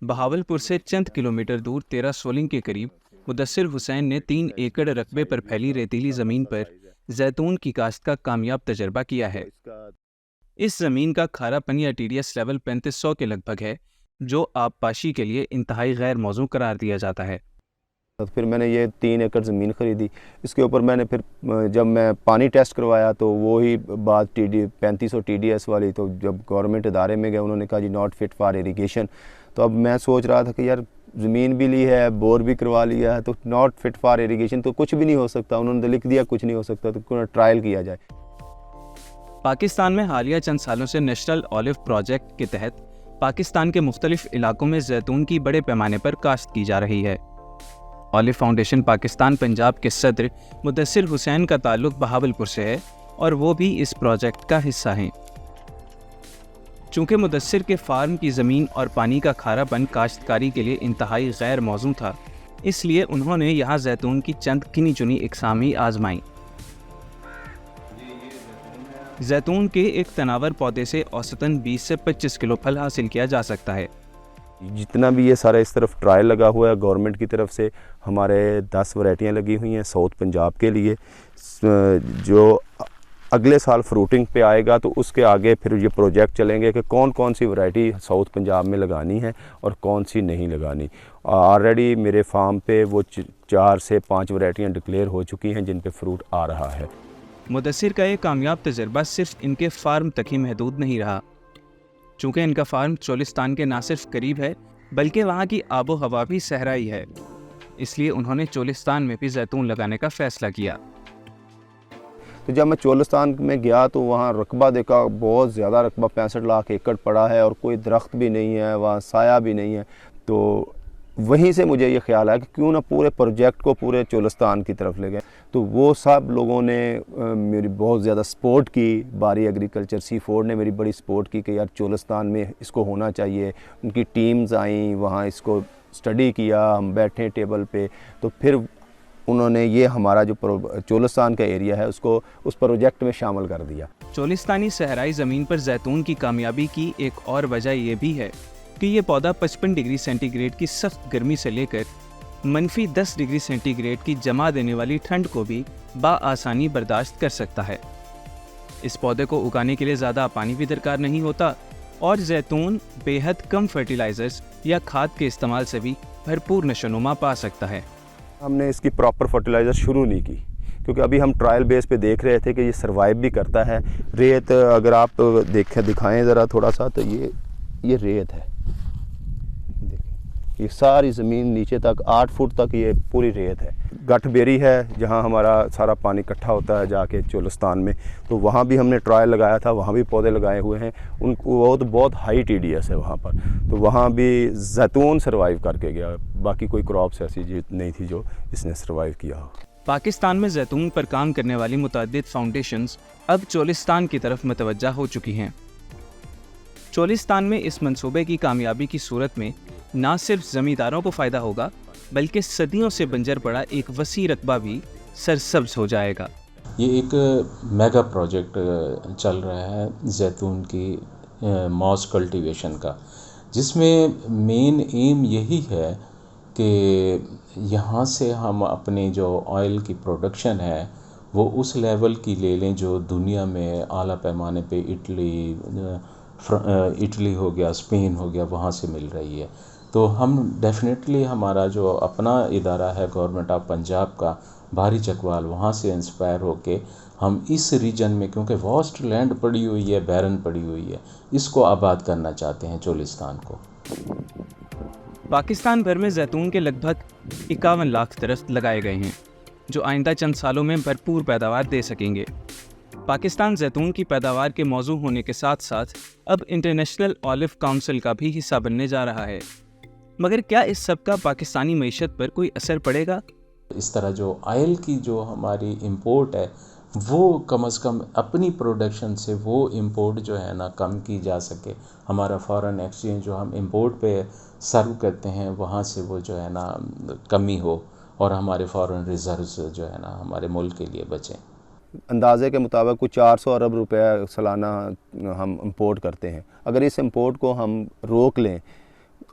बहावलपुर से चंद किलोमीटर दूर 13 सोलिंग के करीब मुदस्सिर हुसैन ने 3 एकड़ रकबे पर फैली रेतीली ज़मीन पर जैतून की काश्त का कामयाब तजर्बा किया है। इस ज़मीन का खारापन या TDS लेवल 3500 के लगभग है, जो आबपाशी के लिए इंतहाई गैर मौजू करार दिया जाता है। फिर मैंने ये 3 एकड़ ज़मीन ख़रीदी। इसके ऊपर मैंने फिर जब मैं पानी टेस्ट करवाया तो वो ही बात 3500 TDS वाली, तो जब गवर्नमेंट इदारे में गए उन्होंने कहा जी नॉट फिट फॉर इरिगेशन। तो अब मैं सोच रहा था कि यार ज़मीन भी ली है, बोर भी करवा लिया है, तो नॉट फिट फॉर इरिगेशन तो कुछ भी नहीं हो सकता। उन्होंने लिख दिया कुछ नहीं हो सकता, तो क्यों ट्रायल किया जाए। पाकिस्तान में हालिया चंद सालों से नेशनल ऑलिव प्रोजेक्ट के तहत पाकिस्तान के मुख्तलिफ इलाकों में जैतून की बड़े पैमाने पर काश्त की जा रही है। ऑलिव फाउंडेशन पाकिस्तान पंजाब के सदर मुदस्सिर हुसैन का ताल्लुक बहावलपुर से है और वो भी इस प्रोजेक्ट का हिस्सा हैं। चूँकि मुदस्सिर के फार्म की ज़मीन और पानी का खारापन काश्तकारी के लिए इंतहाई गैर मौजू था, इसलिए उन्होंने यहाँ जैतून की चंद गिनी चुनी इकसाम ही आजमाई। जैतून के एक तनावर पौधे से औसतन 20 से 25 किलो फल हासिल किया जा सकता है। जितना भी ये सारा इस तरफ ट्रायल लगा हुआ है गवर्नमेंट की तरफ से, हमारे 10 वैरायटियाँ लगी हुई हैं साउथ पंजाब के लिए। जो अगले साल फ्रूटिंग पे आएगा तो उसके आगे फिर ये प्रोजेक्ट चलेंगे कि कौन कौन सी वैरायटी साउथ पंजाब में लगानी है और कौन सी नहीं लगानी। ऑलरेडी मेरे फार्म पे वो 4 से 5 वैरायटियाँ डिक्लेयर हो चुकी हैं जिन पे फ्रूट आ रहा है। मुदस्सिर का ये कामयाब तजर्बा सिर्फ इनके फार्म तक ही महदूद नहीं रहा। चूँकि इनका फार्म चोलिस्तान के ना सिर्फ करीब है बल्कि वहाँ की आबो हवा भी सहराई है, इसलिए उन्होंने चोलिस्तान में भी जैतून लगाने का फैसला किया। तो जब मैं चोलिस्तान में गया तो वहाँ रकबा देखा, बहुत ज़्यादा रकबा 65 लाख एकड़ पड़ा है और कोई दरख्त भी नहीं है, वहाँ साया भी नहीं है। तो वहीं से मुझे ये ख्याल आया कि क्यों ना पूरे प्रोजेक्ट को पूरे चोलिस्तान की तरफ ले गए। तो वो सब लोगों ने मेरी बहुत ज़्यादा सपोर्ट की। बारी एग्रीकल्चर C4 ने मेरी बड़ी सपोर्ट की कि यार चोलिस्तान में इसको होना चाहिए। उनकी टीम्स आई, वहाँ इसको स्टडी किया, हम बैठे टेबल पे, तो फिर उन्होंने ये हमारा जो चोलिस्तान का एरिया है उसको उस प्रोजेक्ट में शामिल कर दिया। चोलिस्तानी सहराई ज़मीन पर जैतून की कामयाबी की एक और वजह ये भी है कि ये पौधा 55 डिग्री सेंटीग्रेड की सख्त गर्मी से लेकर -10 डिग्री सेंटीग्रेड की जमा देने वाली ठंड को भी बाआसानी बर्दाश्त कर सकता है। इस पौधे को उगाने के लिए ज़्यादा पानी भी दरकार नहीं होता और जैतून बेहद कम फर्टिलाइजर्स या खाद के इस्तेमाल से भी भरपूर नशोनुमा पा सकता है। हमने इसकी प्रॉपर फर्टिलाइज़र शुरू नहीं की क्योंकि अभी हम ट्रायल बेस पे देख रहे थे कि ये सर्वाइव भी करता है। रेत अगर आप दिखाएं ज़रा थोड़ा सा, तो ये रेत है, ये सारी ज़मीन नीचे तक 8 फुट तक ये पूरी रेत है। गठबेरी है जहाँ हमारा सारा पानी इकट्ठा होता है जाके चोलिस्तान में, तो वहाँ भी हमने ट्रायल लगाया था, वहाँ भी पौधे लगाए हुए हैं। वो तो बहुत हाई TDS है वहाँ पर, तो वहाँ भी जैतून सर्वाइव करके गया। बाकी कोई क्रॉप्स ऐसी नहीं थी जो इसने सर्वाइव किया हो। पाकिस्तान में जैतून पर काम करने वाली मुतअद्दिद फाउंडेशंस अब चोलिस्तान की तरफ मुतवज्जा हो चुकी हैं। चोलिस्तान में इस मंसूबे की कामयाबी की सूरत में न सिर्फ ज़मींदारों को फ़ायदा होगा बल्कि सदियों से बंजर पड़ा एक वसी रकबा भी सरसब्ज हो जाएगा। ये एक मेगा प्रोजेक्ट चल रहा है जैतून की मॉस कल्टीवेशन का, जिसमें मेन एम यही है कि यहाँ से हम अपने जो ऑयल की प्रोडक्शन है वो उस लेवल की ले लें जो दुनिया में आला पैमाने पे इटली हो गया, स्पेन हो गया, वहाँ से मिल रही है। तो हम डेफिनेटली हमारा जो अपना इदारा है गवर्नमेंट ऑफ पंजाब का भारी चकवाल, वहाँ से इंस्पायर होके हम इस रीजन में, क्योंकि वास्ट लैंड पड़ी हुई है, बैरन पड़ी हुई है, इसको आबाद करना चाहते हैं चोलिस्तान को। पाकिस्तान भर में जैतून के लगभग 51 लाख दरख्त लगाए गए हैं जो आइंदा चंद सालों में भरपूर पैदावार दे सकेंगे। पाकिस्तान जैतून की पैदावार के मौजू होने के साथ साथ अब इंटरनेशनल ऑलिव काउंसिल का भी हिस्सा बनने जा रहा है। मगर क्या इस सब का पाकिस्तानी मईशत पर कोई असर पड़ेगा? इस तरह जो ऑयल की जो हमारी इंपोर्ट है वो कम से कम अपनी प्रोडक्शन से वो इंपोर्ट जो है ना कम की जा सके। हमारा फॉरेन एक्सचेंज जो हम इंपोर्ट पे सर्व करते हैं वहाँ से वो जो है ना कमी हो और हमारे फॉरेन रिजर्व्स जो है ना हमारे मुल्क के लिए बचें। अंदाज़े के मुताबिक कुछ 400 अरब रुपया सालाना हम इंपोर्ट करते हैं। अगर इस इंपोर्ट को हम रोक लें